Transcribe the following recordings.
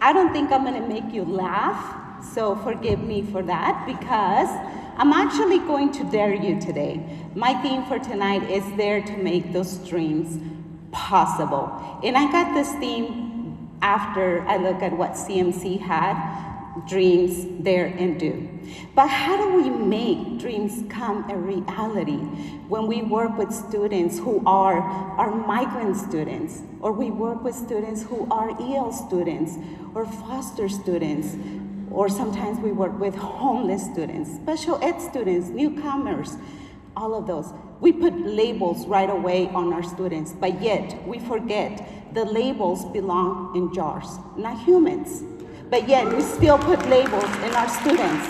I don't think I'm gonna make you laugh, so forgive me for that, because I'm actually going to dare you today. My theme for tonight is dare to make those dreams possible. And I got this theme after I look at what CMC had, dreams, dare, and do. But how do we make dreams come a reality when we work with students who are migrant students, or we work with students who are EL students, or foster students, or sometimes we work with homeless students, special ed students, newcomers, all of those. We put labels right away on our students, but yet we forget the labels belong in jars, not humans. But yet we still put labels in our students.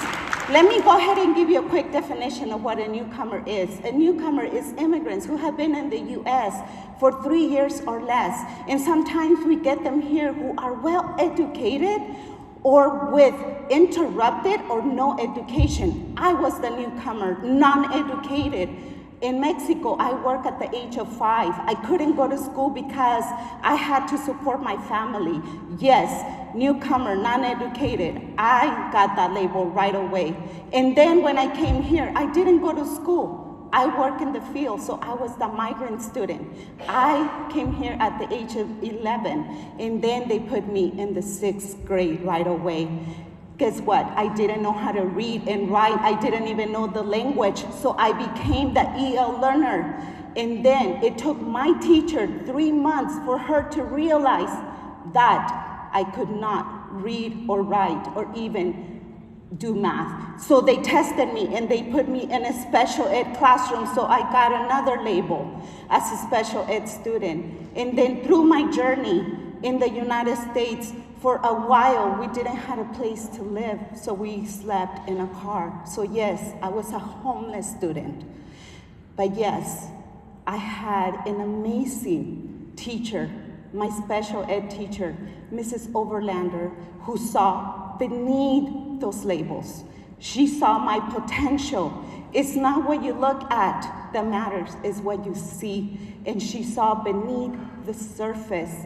Let me go ahead and give you a quick definition of what a newcomer is. A newcomer is immigrants who have been in the US for 3 years or less. And sometimes we get them here who are well educated or with interrupted or no education. I was the newcomer, non-educated. In Mexico, I worked at the age of 5. I couldn't go to school because I had to support my family. Yes, newcomer, non-educated. I got that label right away. And then when I came here, I didn't go to school. I work in the field, so I was the migrant student. I came here at the age of 11, and then they put me in the 6th grade right away. Guess what? I didn't know how to read and write. I didn't even know the language, so I became the EL learner. And then it took my teacher 3 months for her to realize that I could not read or write or even do math. So they tested me and they put me in a special ed classroom, so I got another label as a special ed student. And then through my journey in the United States, for a while, we didn't have a place to live, so we slept in a car. So yes, I was a homeless student. But yes, I had an amazing teacher, my special ed teacher, Mrs. Overlander, who saw beneath those labels. She saw my potential. It's not what you look at that matters, it's what you see. And she saw beneath the surface.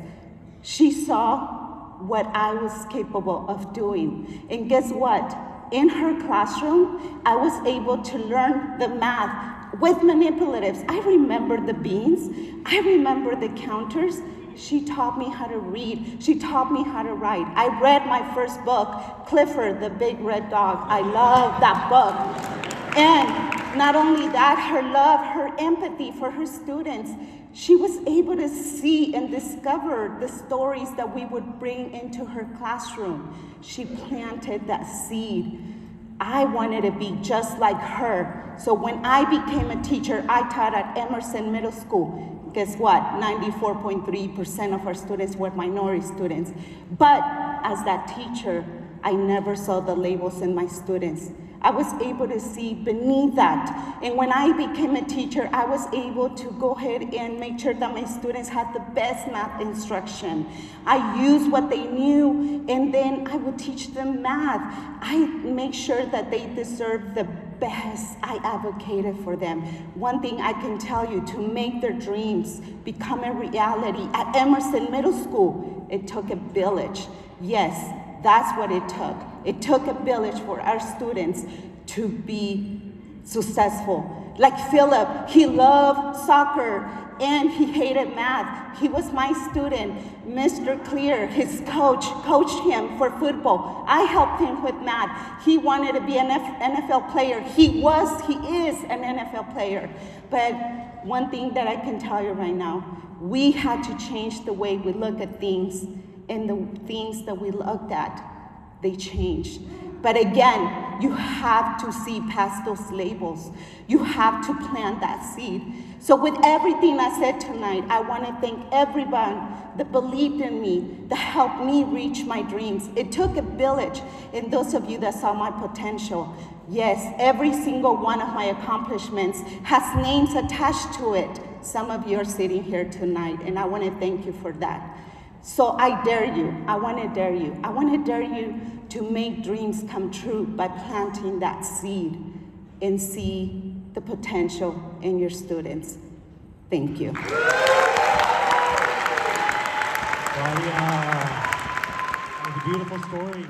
She saw what I was capable of doing. And guess what? In her classroom, I was able to learn the math with manipulatives. I remember the beans. I remember the counters. She taught me how to read. She taught me how to write. I read my first book, Clifford, the Big Red Dog. I love that book. And not only that, her love, her empathy for her students, she was able to see and discover the stories that we would bring into her classroom. She planted that seed. I wanted to be just like her. So when I became a teacher, I taught at Emerson Middle School. Guess what? 94.3% of our students were minority students. But as that teacher, I never saw the labels in my students. I was able to see beneath that. And when I became a teacher, I was able to go ahead and make sure that my students had the best math instruction. I used what they knew, and then I would teach them math. I make sure that they deserve the best. I advocated for them. One thing I can tell you, to make their dreams become a reality at Emerson Middle School, it took a village. Yes, that's what it took. It took a village for our students to be successful. Like Philip, he loved soccer and he hated math. He was my student. Mr. Clear, his coach, coached him for football. I helped him with math. He wanted to be an NFL player. He is an NFL player. But one thing that I can tell you right now, we had to change the way we look at things, and the things that we looked at, they changed. But again, you have to see past those labels. You have to plant that seed. So with everything I said tonight, I want to thank everyone that believed in me, that helped me reach my dreams. It took a village, and those of you that saw my potential, yes, every single one of my accomplishments has names attached to it. Some of you are sitting here tonight, and I want to thank you for that. So I dare you, I want to dare you. I want to dare you to make dreams come true by planting that seed and see the potential in your students. Thank you. Claudia, a beautiful story.